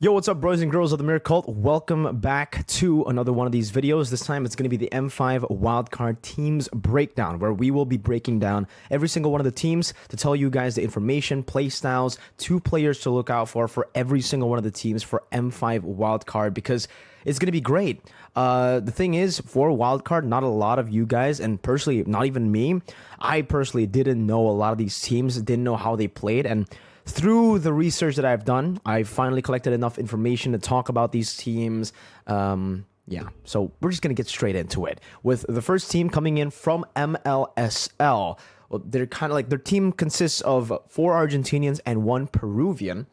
Yo, what's up, boys and girls of the Mirko'S? Welcome back to another one of these videos. This time it's going to be the M5 WildCard Teams Breakdown, where we will be breaking down every single one of the teams to tell you guys the information, play styles, 2 players to look out for every single one of the teams for M5 WildCard, because it's going to be great. The thing is, for WildCard, not a lot of you guys, and personally, not even me, I personally didn't know a lot of these teams, didn't know how they played, and through the research that I've done, I finally collected enough information to talk about these teams. Yeah, so we're just going to get straight into it. With the first team coming in from MLSL. Well, they're kind of like, their team consists of 4 Argentinians and 1 Peruvian.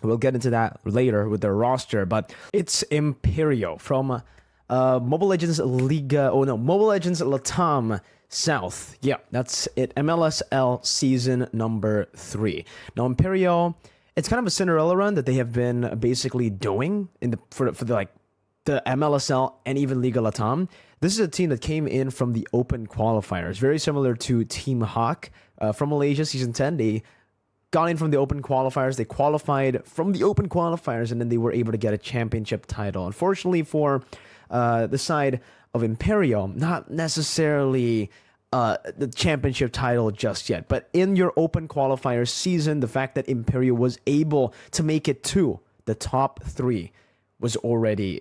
We'll get into that later with their roster, but it's Imperio from Mobile Legends Liga, Mobile Legends Latam South. Yeah, that's it. MLSL season number 3. Now, Imperio, it's kind of a Cinderella run that they have been basically doing in for the MLSL and even Liga Latam. This is a team that came in from the open qualifiers, very similar to Team Hawk from Malaysia season 10. They got in from the open qualifiers, they qualified from the open qualifiers, and then they were able to get a championship title. Unfortunately for the side of Imperio, not necessarily the championship title just yet, but in your open qualifier season, the fact that Imperio was able to make it to the top 3 is already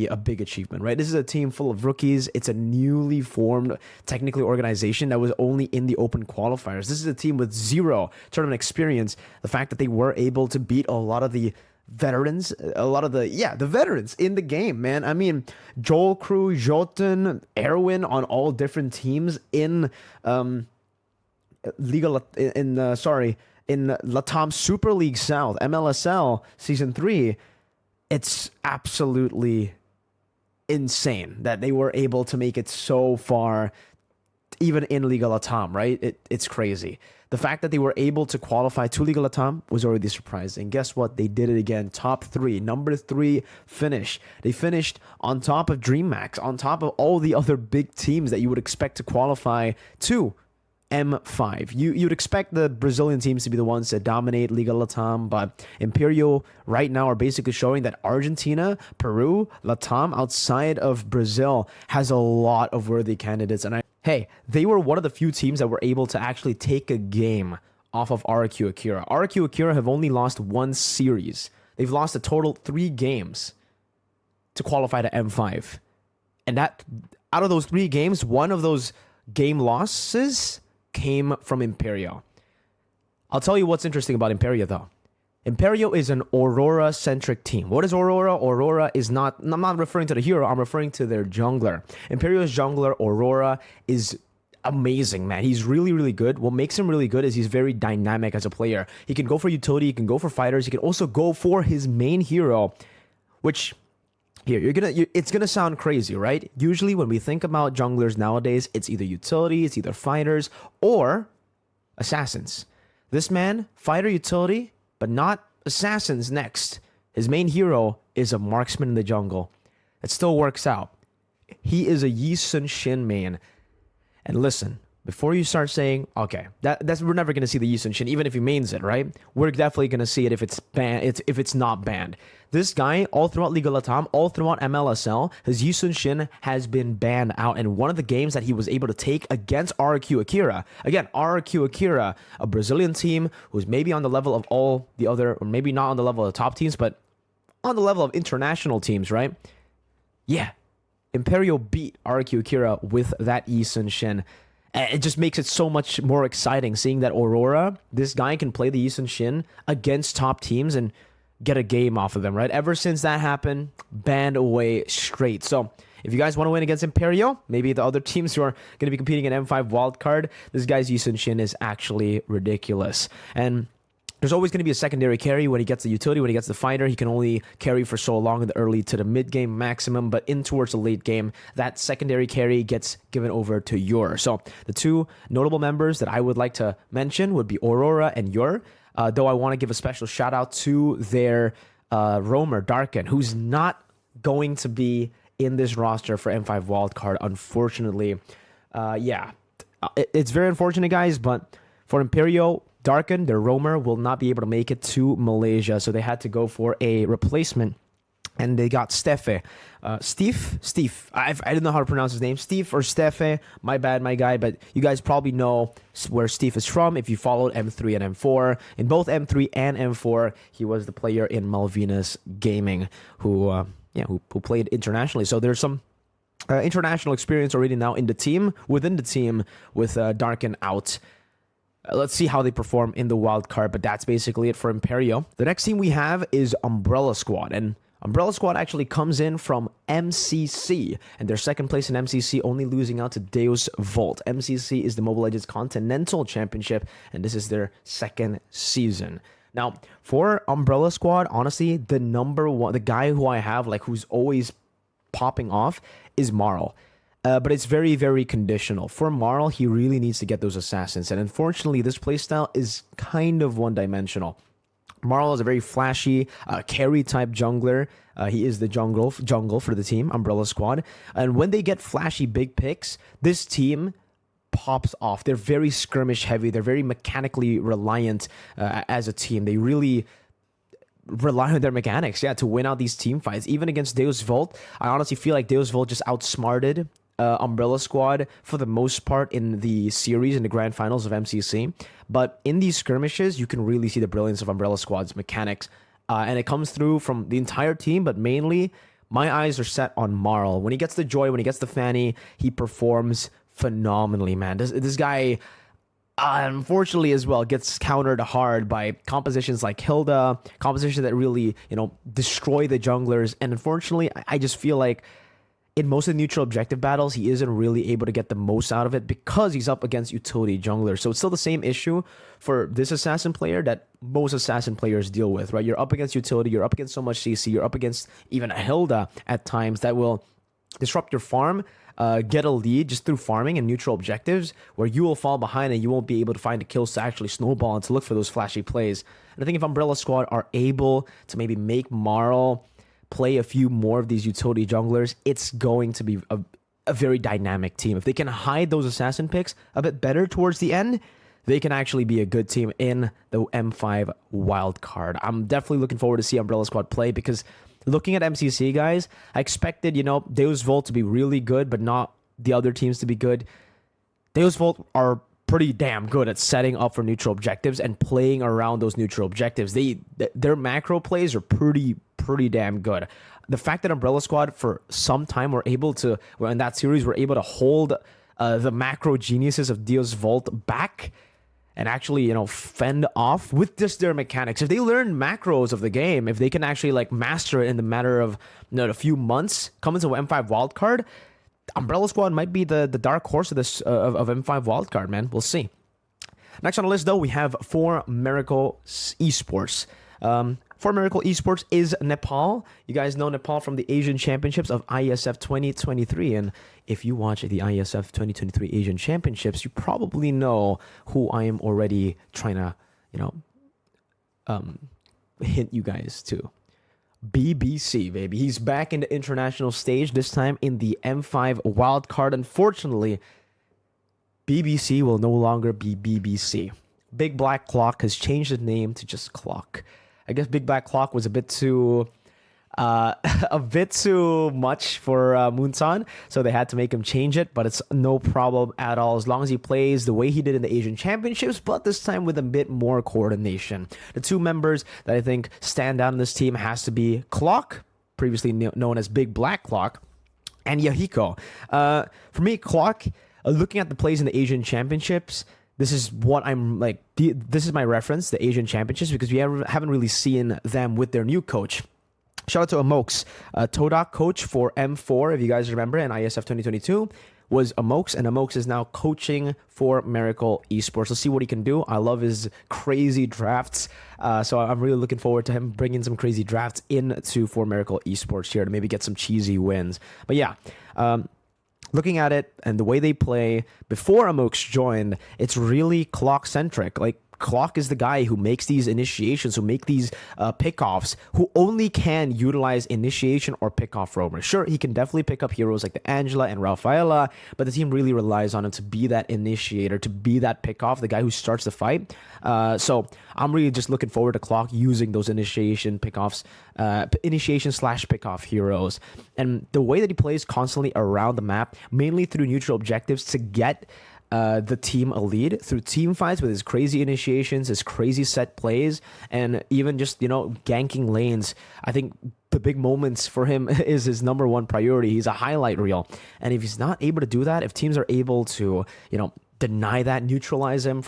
a big achievement, right? This is a team full of rookies. It's a newly formed, technically, organization that was only in the open qualifiers. This is a team with 0 tournament experience. The fact that they were able to beat a lot of the veterans, the veterans in the game, man. I mean, Joel Crew, Jotun, Erwin on all different teams in in Latam Super League South, MLSL Season 3. It's absolutely insane that they were able to make it so far, even in Liga Latam, right? It's crazy. The fact that they were able to qualify to Liga Latam was already surprising. Guess what? They did it again. Top 3, number 3 finish. They finished on top of DreamHack, on top of all the other big teams that you would expect to qualify to M5. You'd expect the Brazilian teams to be the ones that dominate Liga Latam, but Imperio right now are basically showing that Argentina, Peru, Latam, outside of Brazil, has a lot of worthy candidates. And hey, they were one of the few teams that were able to actually take a game off of RQ Akira. RQ Akira have only lost 1 series. They've lost a total 3 games to qualify to M5. And that, out of those 3 games, 1 of those game losses came from Imperio. I'll tell you what's interesting about Imperio, though. Imperio is an Aurora-centric team. What is Aurora? Aurora is not... I'm not referring to the hero. I'm referring to their jungler. Imperio's jungler, Aurora, is amazing, man. He's really, really good. What makes him really good is he's very dynamic as a player. He can go for utility. He can go for fighters. He can also go for his main hero, which... Here, it's gonna sound crazy, right? Usually when we think about junglers nowadays, it's either utility, it's either fighters, or assassins. This man, fighter, utility, but not assassins next. His main hero is a marksman in the jungle. It still works out. He is a Yi Sun Shin main. And listen, before you start saying, okay, we're never gonna see the Yi Sun Shin, even if he mains it, right? We're definitely gonna see it if it's banned, if it's not banned. This guy, all throughout Liga Latam, all throughout MLSL, his Yi Sun Shin has been banned out. And one of the games that he was able to take against RQ Akira, again, RQ Akira, a Brazilian team who's maybe on the level of all the other, or maybe not on the level of the top teams, but on the level of international teams, right? Yeah, Imperio beat RQ Akira with that Yi Sun Shin. It just makes it so much more exciting seeing that Aurora, this guy can play the Yi Sun Shin against top teams and get a game off of them, right? Ever since that happened, banned away straight. So if you guys want to win against Imperio, maybe the other teams who are going to be competing in M5 WildCard, this guy's Yi Sun Shin is actually ridiculous. And there's always going to be a secondary carry when he gets the utility, when he gets the fighter. He can only carry for so long in the early to the mid game maximum, but in towards the late game, that secondary carry gets given over to Yor. So the 2 notable members that I would like to mention would be Aurora and Yor. Though I want to give a special shout out to their roamer, Darken, who's not going to be in this roster for M5 WildCard, unfortunately. Yeah, it's very unfortunate, guys, but for Imperio, Darken, their roamer, will not be able to make it to Malaysia, so they had to go for a replacement. And they got Steve. I don't know how to pronounce his name. Steve or Stefe. My bad, my guy. But you guys probably know where Steve is from if you followed M3 and M4. In both M3 and M4, he was the player in Malvinas Gaming who played internationally. So there's some international experience already now in the team, within the team, with Darken out. Let's see how they perform in the wild card, but that's basically it for Imperio. The next team we have is Umbrella Squad, and Umbrella Squad actually comes in from MCC, and they're second place in MCC, only losing out to Deus Volt. MCC is the Mobile Legends Continental Championship, and this is their second season. Now, for Umbrella Squad, honestly, the guy who I have, like, who's always popping off is Marl. But it's very, very conditional. For Marl, he really needs to get those assassins, and unfortunately, this playstyle is kind of one-dimensional. Marl is a very flashy carry-type jungler. He is the jungle for the team, Umbrella Squad. And when they get flashy big picks, this team pops off. They're very skirmish-heavy. They're very mechanically reliant as a team. They really rely on their mechanics, to win out these team fights. Even against Deus Volt, I honestly feel like Deus Volt just outsmarted Umbrella Squad for the most part in the series, in the grand finals of MCC. But in these skirmishes, you can really see the brilliance of Umbrella Squad's mechanics. And it comes through from the entire team, but mainly my eyes are set on Marl. When he gets the joy, when he gets the fanny, he performs phenomenally, man. This guy, unfortunately as well, gets countered hard by compositions like Hilda, compositions that really, destroy the junglers. And unfortunately, I just feel like in most of the neutral objective battles, he isn't really able to get the most out of it because he's up against utility junglers. So it's still the same issue for this assassin player that most assassin players deal with, right? You're up against utility, you're up against so much CC, you're up against even a Hilda at times that will disrupt your farm, get a lead just through farming and neutral objectives, where you will fall behind and you won't be able to find the kills to actually snowball and to look for those flashy plays. And I think if Umbrella Squad are able to maybe make Marl play a few more of these utility junglers, it's going to be a very dynamic team. If they can hide those assassin picks a bit better towards the end, they can actually be a good team in the M5 WildCard. I'm definitely looking forward to see Umbrella Squad play, because looking at MCC, guys, I expected, Deus Volt to be really good, but not the other teams to be good. Deus Volt are pretty damn good at setting up for neutral objectives and playing around those neutral objectives. Their macro plays are pretty damn good. The fact that Umbrella Squad for some time in that series were able to hold the macro geniuses of Deus Volt back and actually, fend off with just their mechanics. If they learn macros of the game, if they can actually master it in the matter of a few months, come into M5 Wildcard, Umbrella Squad might be the dark horse of this of M5 Wildcard, man. We'll see. Next on the list, though, we have for Mirko'S Esports. For Mirko Esports is Nepal. You guys know Nepal from the Asian Championships of ISF 2023. And if you watch the ISF 2023 Asian Championships, you probably know who I am already trying to, hint you guys to. BBC, baby. He's back in the international stage, this time in the M5 Wildcard. Unfortunately, BBC will no longer be BBC. Big Black Clock has changed its name to just Clock. I guess Big Black Clock was a bit too much for Moonsan, so they had to make him change it, but it's no problem at all as long as he plays the way he did in the Asian Championships, but this time with a bit more coordination. The two members that I think stand out in this team has to be Clock, previously known as Big Black Clock, and Yahiko. For me, Clock, looking at the plays in the Asian Championships, this is what I'm like. This is my reference, the Asian Championships, because we haven't really seen them with their new coach. Shout out to Amox, Todak coach for M4. If you guys remember, in ISF 2022 was Amox, and Amox is now coaching for Mirko Esports. Let's see what he can do. I love his crazy drafts, so I'm really looking forward to him bringing some crazy drafts into for Mirko Esports here to maybe get some cheesy wins. But yeah. Looking at it and the way they play before Amox joined, it's really clock-centric. Like, Clock is the guy who makes these initiations, who make these pickoffs, who only can utilize initiation or pickoff roamers. Sure, he can definitely pick up heroes like the Angela and Rafaela, but the team really relies on him to be that initiator, to be that pickoff, the guy who starts the fight. So I'm really just looking forward to Clock using those initiation pickoffs, initiation slash pickoff heroes. And the way that he plays constantly around the map, mainly through neutral objectives to get the team a lead through team fights with his crazy initiations, his crazy set plays, and even just, ganking lanes. I think the big moments for him is his number one priority. He's a highlight reel. And if he's not able to do that, if teams are able to, deny that, neutralize him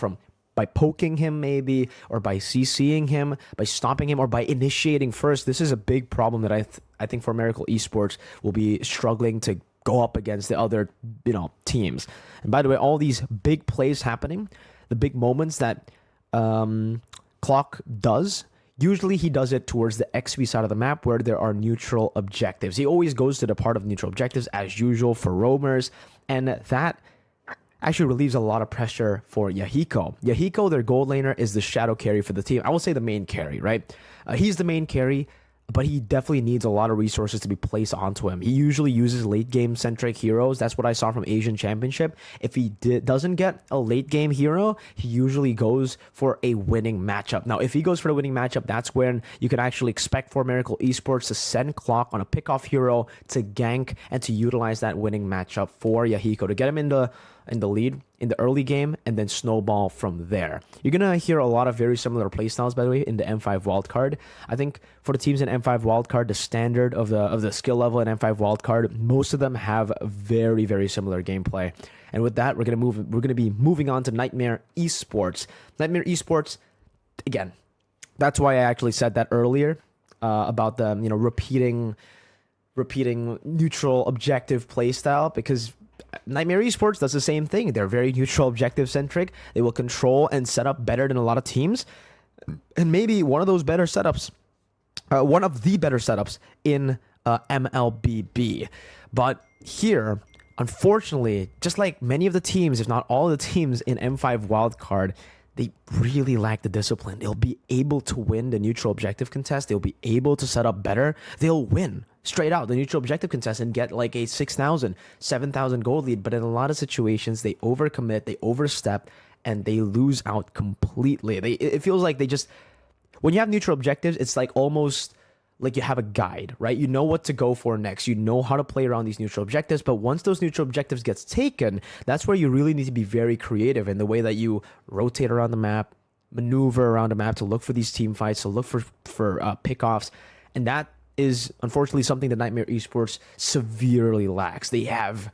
by poking him maybe, or by CCing him, by stopping him, or by initiating first, this is a big problem that I think for Mirko Esports will be struggling to go up against the other, teams. And by the way, all these big plays happening, the big moments that Clock does, usually he does it towards the XP side of the map where there are neutral objectives. He always goes to the part of neutral objectives as usual for roamers, and that actually relieves a lot of pressure for Yahiko. Yahiko, their gold laner, is the shadow carry for the team. I will say the main carry, right? He's the main carry, but he definitely needs a lot of resources to be placed onto him. He usually uses late game centric heroes. That's what I saw from Asian Championship. If he doesn't get a late game hero, he usually goes for a winning matchup. Now, if he goes for the winning matchup, that's when you can actually expect for Mirko Esports to send Clock on a pickoff hero to gank and to utilize that winning matchup for Yahiko to get him in the lead in the early game and then snowball from there. You're gonna hear a lot of very similar playstyles, by the way, in the M5 WildCard. I think for the teams in M5 WildCard, the standard of the skill level in M5 WildCard, most of them have very, very similar gameplay. And with that, we're gonna be moving on to Niightmare Esports. Niightmare Esports, again, that's why I actually said that earlier about the repeating neutral objective playstyle, because Niightmare Esports does the same thing. They're very neutral objective centric. They will control and set up better than a lot of teams. And maybe one of the better setups in MLBB. But here, unfortunately, just like many of the teams, if not all of the teams in M5 WildCard, they really lack the discipline. They'll be able to win the neutral objective contest. They'll be able to set up better. They'll win straight out the neutral objective contest and get like a 6,000, 7,000 gold lead. But in a lot of situations, they overcommit, they overstep, and they lose out completely. It feels like when you have neutral objectives, it's like almost like you have a guide, right? You know what to go for next. You know how to play around these neutral objectives. But once those neutral objectives gets taken, that's where you really need to be very creative in the way that you rotate around the map, maneuver around the map to look for these team fights, to look for pickoffs. And that is unfortunately something that Niightmare Esports severely lacks. They have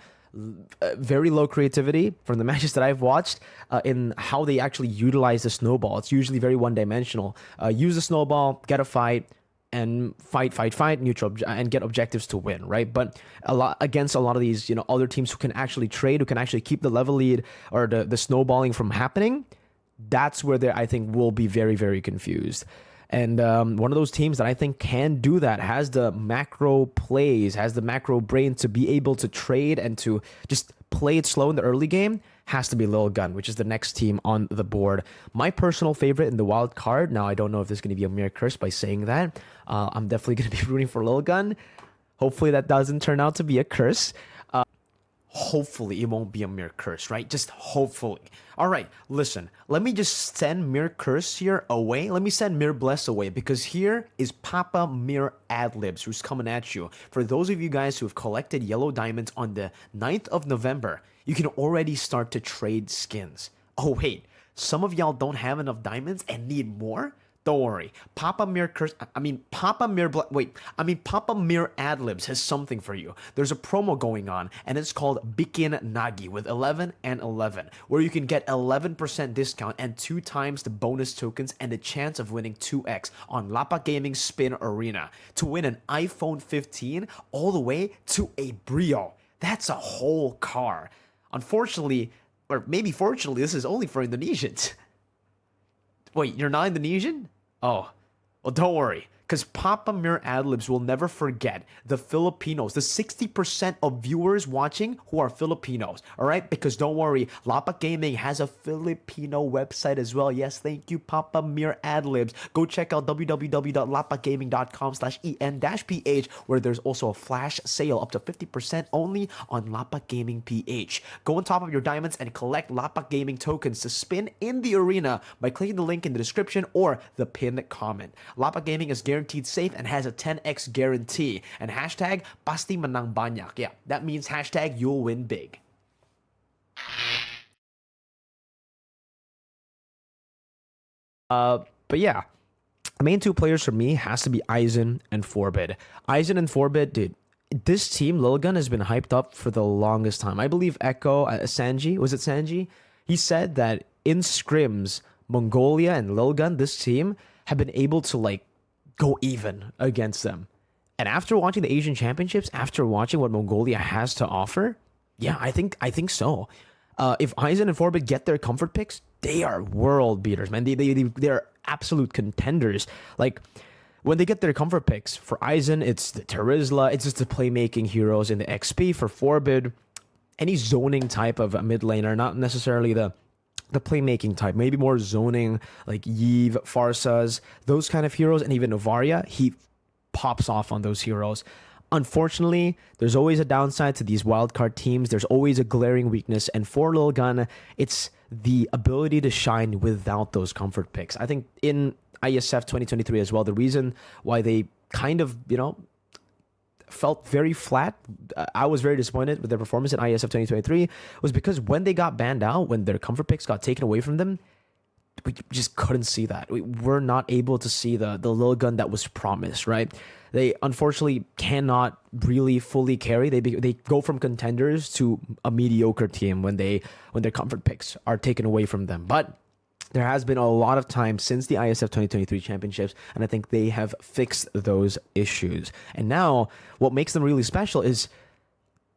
very low creativity from the matches that I've watched in how they actually utilize the snowball. It's usually very one-dimensional. Use the snowball, get a fight, and fight, neutral, and get objectives to win, right? But against a lot of these, other teams who can actually trade, who can actually keep the level lead or the snowballing from happening, that's where I think will be very, very confused. And one of those teams that I think can do that, has the macro plays, has the macro brain to be able to trade and to just play it slow in the early game, has to be LilGun, which is the next team on the board. My personal favorite in the wild card, now I don't know if this is going to be a mere curse by saying that, I'm definitely going to be rooting for LilGun. Hopefully that doesn't turn out to be a curse. Hopefully it won't be a mere curse, right? Just hopefully. All right, listen, let me just send Mere Curse here away. Let me send Mere Bless away, because here is Papa Mere Adlibs who's coming at you. For those of you guys who have collected yellow diamonds on the 9th of November, you can already start to trade skins. Oh wait, some of y'all don't have enough diamonds and need more? Don't worry. Papa Mere Adlibs has something for you. There's a promo going on, and it's called Bikin Nagi with 11 and 11, where you can get 11% discount and 2 times the bonus tokens and a chance of winning 2x on LAPAKGAMING Spin Arena to win an iPhone 15 all the way to a Brio. That's a whole car. Unfortunately, or maybe fortunately, this is only for Indonesians. Wait, you're not Indonesian? Oh, well, don't worry. Because Papa Mir Adlibs will never forget the Filipinos, the 60% of viewers watching who are Filipinos. All right? Because don't worry, LAPAKGAMING has a Filipino website as well. Yes, thank you, Papa Mir Adlibs. Go check out www.lapakgaming.com/en-ph, where there's also a flash sale up to 50% only on LAPAKGAMING PH. Go on top of your diamonds and collect LAPAKGAMING tokens to spin in the arena by clicking the link in the description or the pinned comment. LAPAKGAMING is guaranteed safe and has a 10x guarantee. And hashtag pasti menang banyak. Yeah, that means hashtag you'll win big. But yeah, main two players for me has to be Aizen and Forbid. Aizen and Forbid, dude, this team, LilGun, has been hyped up for the longest time. I believe Echo, Sanji, was it Sanji? He said that in scrims, Mongolia and LilGun, this team, have been able to like go even against them. And after watching the Asian Championships, after watching what Mongolia has to offer, yeah, I think so. If Aizen and Forbid get their comfort picks, they are world beaters, man. They're absolute contenders. Like, when they get their comfort picks, for Aizen, it's the Terizla, it's just the playmaking heroes in the XP. For Forbid, any zoning type of a mid laner, not necessarily the playmaking type, maybe more zoning, like Yve, Farsas, those kind of heroes, and even Novaria, he pops off on those heroes. Unfortunately, there's always a downside to these wildcard teams. There's always a glaring weakness. And for LilGun, it's the ability to shine without those comfort picks. I think in ISF 2023 as well, the reason why they kind of, felt very flat, I was very disappointed with their performance in ISF 2023, was because when they got banned out, when their comfort picks got taken away from them, we just couldn't see that. We were not able to see the LilGun that was promised, right? They unfortunately cannot really fully carry. They go from contenders to a mediocre team when their comfort picks are taken away from them. But there has been a lot of time since the ISF 2023 championships, and I think they have fixed those issues. And now, what makes them really special is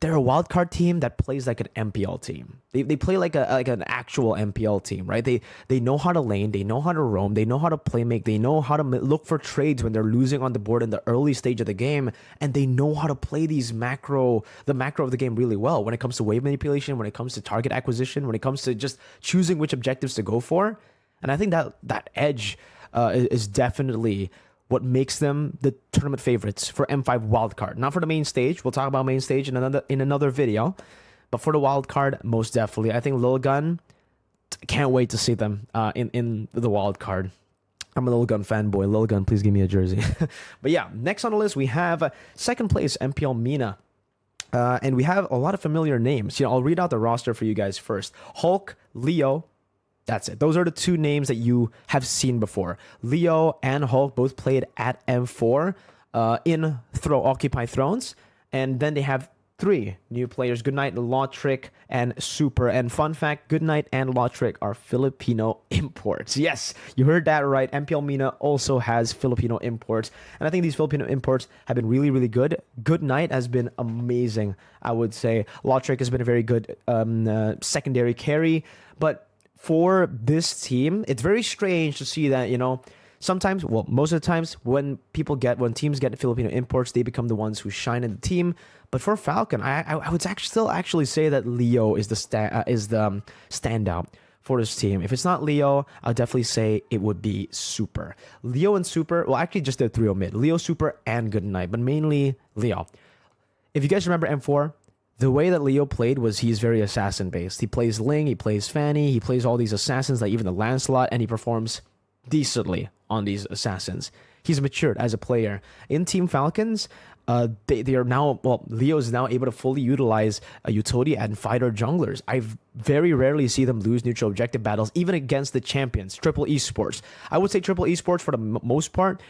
they're a wildcard team that plays like an MPL team. They play like an actual MPL team, right? They know how to lane, they know how to roam, they know how to play make, they know how to look for trades when they're losing on the board in the early stage of the game, and they know how to play the macro of the game really well when it comes to wave manipulation, when it comes to target acquisition, when it comes to just choosing which objectives to go for. And I think that edge is definitely what makes them the tournament favorites for M5 WildCard. Not for the main stage. We'll talk about main stage in another video. But for the WildCard, most definitely. I think LilGun, can't wait to see them in the WildCard. I'm a LilGun fanboy. LilGun, please give me a jersey. But yeah, next on the list, we have second place, MPL MENA. And we have a lot of familiar names. I'll read out the roster for you guys first. Hulk, Leo, that's it. Those are the two names that you have seen before. Leo and Hulk both played at M4 in Occupy Thrones. And then they have three new players, Goodnight, Lawtrick, and Super. And fun fact, Goodnight and Lawtrick are Filipino imports. Yes, you heard that right. MPL MENA also has Filipino imports. And I think these Filipino imports have been really, really good. Goodnight has been amazing, I would say. Lawtrick has been a very good secondary carry. But for this team, it's very strange to see that, sometimes, well, most of the times when teams get Filipino imports, they become the ones who shine in the team. But for Falcon, I would still actually say that Leo is the standout for this team. If it's not Leo, I'll definitely say it would be Super. Leo and Super, well, actually just the trio mid. Leo, Super, and Goodnight, but mainly Leo. If you guys remember M4, the way that Leo played was he's very assassin-based. He plays Ling, he plays Fanny, he plays all these assassins, like even the Lancelot, and he performs decently on these assassins. He's matured as a player. In Team Falcons, they are now, Leo is now able to fully utilize a utility and fighter junglers. I very rarely see them lose neutral objective battles, even against the champions, Triple Esports. I would say Triple Esports, for the most part,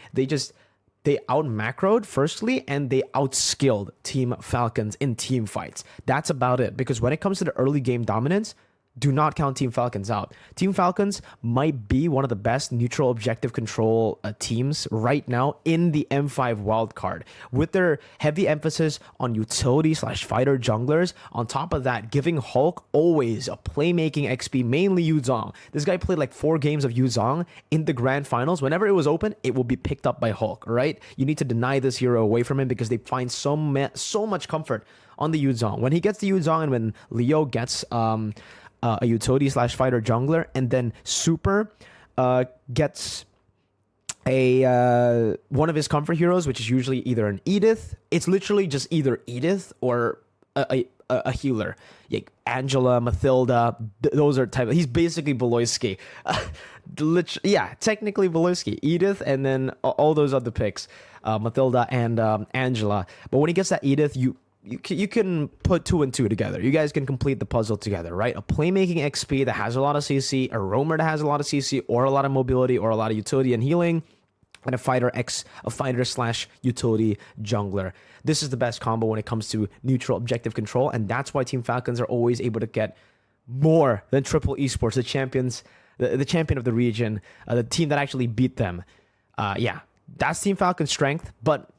they out-macroed, firstly, and they outskilled Team Falcons in team fights. That's about it. Because when it comes to the early game dominance, do not count Team Falcons out. Team Falcons might be one of the best neutral objective control teams right now in the M5 WildCard, with their heavy emphasis on utility slash fighter junglers. On top of that, giving Hulk always a playmaking XP, mainly Yu Zhong. This guy played like 4 games of Yu Zhong in the grand finals. Whenever it was open, it will be picked up by Hulk, right? You need to deny this hero away from him because they find so much comfort on the Yu Zhong. When he gets the Yu Zhong and when Leo gets a utility slash fighter jungler, and then Super gets a one of his comfort heroes, which is usually either an Edith. It's literally just either Edith or a healer, like Angela, Mathilda. Those are type. He's basically Beloyski. Yeah, technically Beloyski, Edith, and then all those other picks, Mathilda and Angela. But when he gets that Edith, you can put 2 and 2 together. You guys can complete the puzzle together, right? A playmaking XP that has a lot of CC, a roamer that has a lot of CC, or a lot of mobility, or a lot of utility and healing, and a fighter slash utility jungler. This is the best combo when it comes to neutral objective control, and that's why Team Falcons are always able to get more than Triple Esports, the champions, the champion of the region, the team that actually beat them. Yeah, that's Team Falcon's strength, but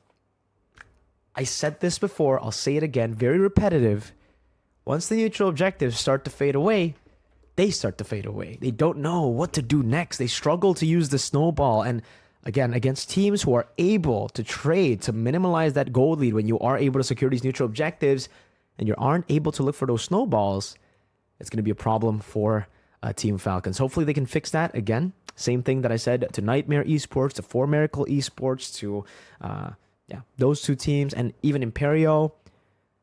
I said this before, I'll say it again, very repetitive. Once the neutral objectives start to fade away, they start to fade away. They don't know what to do next. They struggle to use the snowball. And again, against teams who are able to trade to minimize that gold lead when you are able to secure these neutral objectives and you aren't able to look for those snowballs, it's going to be a problem for Team Falcons. Hopefully they can fix that. Again, same thing that I said to Niightmare Esports, to Mirko'S Esports, to yeah, those 2 teams, and even Imperio.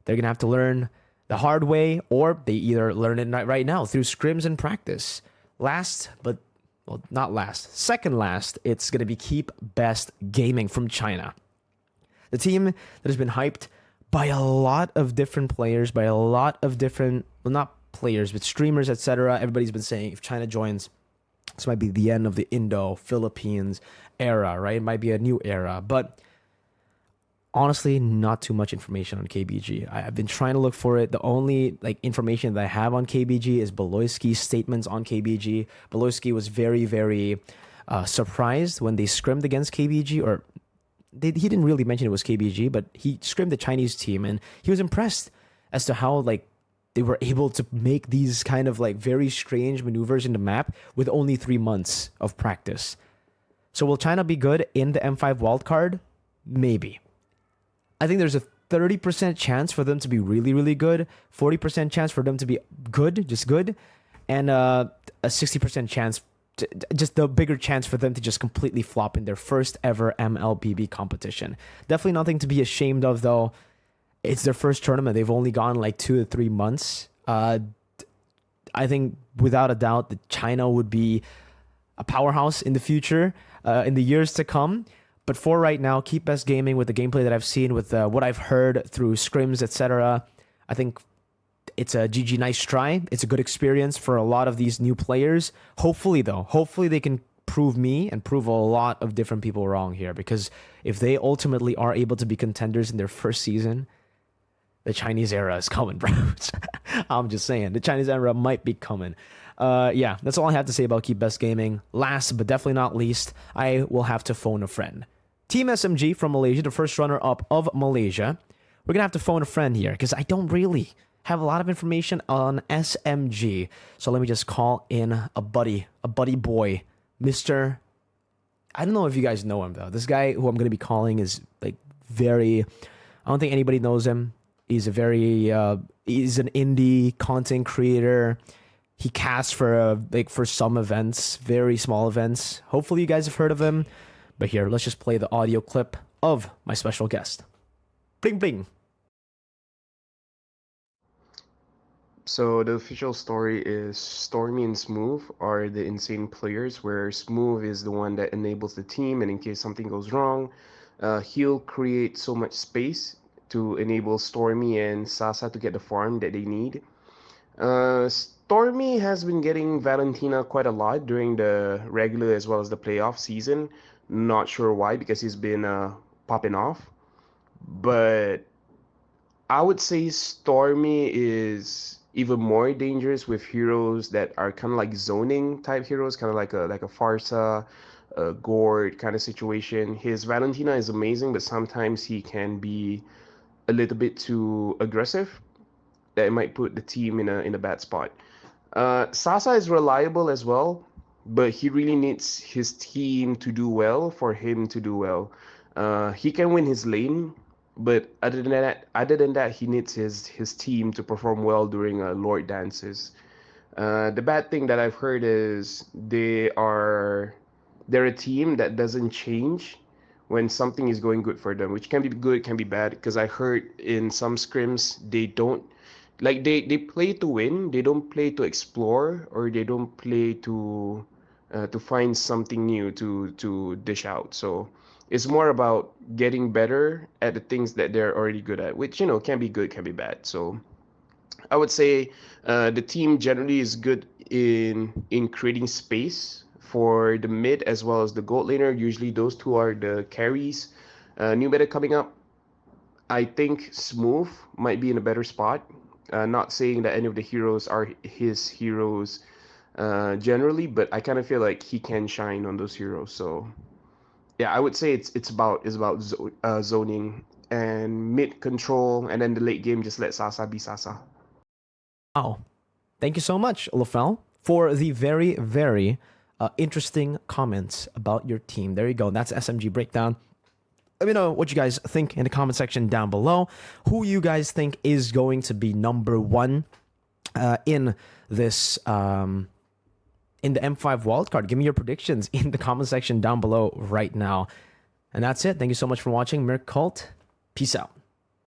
They're going to have to learn the hard way, or they either learn it right now through scrims and practice. Last, but, well, not last, second last, it's going to be KeepBest Gaming from China. The team that has been hyped by a lot of different players, by a lot of different, well, not players, but streamers, etc. Everybody's been saying if China joins, this might be the end of the Indo-Philippines era, right? It might be a new era, but honestly, not too much information on KBG. I've been trying to look for it. The only information that I have on KBG is Beloyski's statements on KBG. Beloyski was very, very surprised when they scrimmed against KBG, or he didn't really mention it was KBG, but he scrimmed the Chinese team, and he was impressed as to how they were able to make these kind of very strange maneuvers in the map with only 3 months of practice. So will China be good in the M5 wildcard? Maybe. I think there's a 30% chance for them to be really, really good, 40% chance for them to be good, just good, and a 60% chance, just the bigger chance for them to just completely flop in their first ever MLBB competition. Definitely nothing to be ashamed of, though. It's their first tournament. They've only gone 2 to 3 months. I think without a doubt that China would be a powerhouse in the future, in the years to come. But for right now, KeepBest Gaming, with the gameplay that I've seen, with what I've heard through scrims, etc., I think it's a GG nice try. It's a good experience for a lot of these new players. Hopefully, though, they can prove me and prove a lot of different people wrong here. Because if they ultimately are able to be contenders in their first season, the Chinese era is coming, bro. I'm just saying, the Chinese era might be coming. Yeah, that's all I have to say about KeepBest Gaming. Last but definitely not least, I will have to phone a friend. Team SMG from Malaysia, the first runner-up of Malaysia. We're going to have to phone a friend here because I don't really have a lot of information on SMG. So let me just call in a buddy boy, Mr. I don't know if you guys know him, though. This guy who I'm going to be calling is very... I don't think anybody knows him. He's a very... he's an indie content creator. He casts for for some events, very small events. Hopefully you guys have heard of him. But here, let's just play the audio clip of my special guest. Bling bling. So the official story is Stormy and Smooth are the insane players, where Smooth is the one that enables the team, and in case something goes wrong, he'll create so much space to enable Stormy and Sasa to get the farm that they need. Stormy has been getting Valentina quite a lot during the regular as well as the playoff season. Not sure why, because he's been popping off. But I would say Stormy is even more dangerous with heroes that are kind of like zoning type heroes, kind of like a Farsa, a Gord kind of situation. His Valentina is amazing, but sometimes he can be a little bit too aggressive. That it might put the team in a bad spot. Sasa is reliable as well, but he really needs his team to do well for him to do well. He can win his lane, but other than that, he needs his team to perform well during Lord dances. The bad thing that I've heard is they're a team that doesn't change when something is going good for them, which can be good, can be bad. Because I heard in some scrims they don't like they play to win, they don't play to explore, or they don't play to find something new to dish out. So it's more about getting better at the things that they're already good at, which can be good, can be bad. So I would say the team generally is good in creating space for the mid as well as the gold laner. Usually those two are the carries. New meta coming up, I think Smooth might be in a better spot. Not saying that any of the heroes are his heroes generally, but I kind of feel like he can shine on those heroes. So yeah, I would say it's about zoning and mid control, and then the late game just let Sasa be Sasa. Oh, thank you so much, Lafel, for the very, very interesting comments about your team. There you go. That's SMG Breakdown. Let me know what you guys think in the comment section down below. Who you guys think is going to be number one in this in the M5 wildcard? Give me your predictions in the comment section down below right now. And that's it. Thank you so much for watching. Mirko'S. Peace out.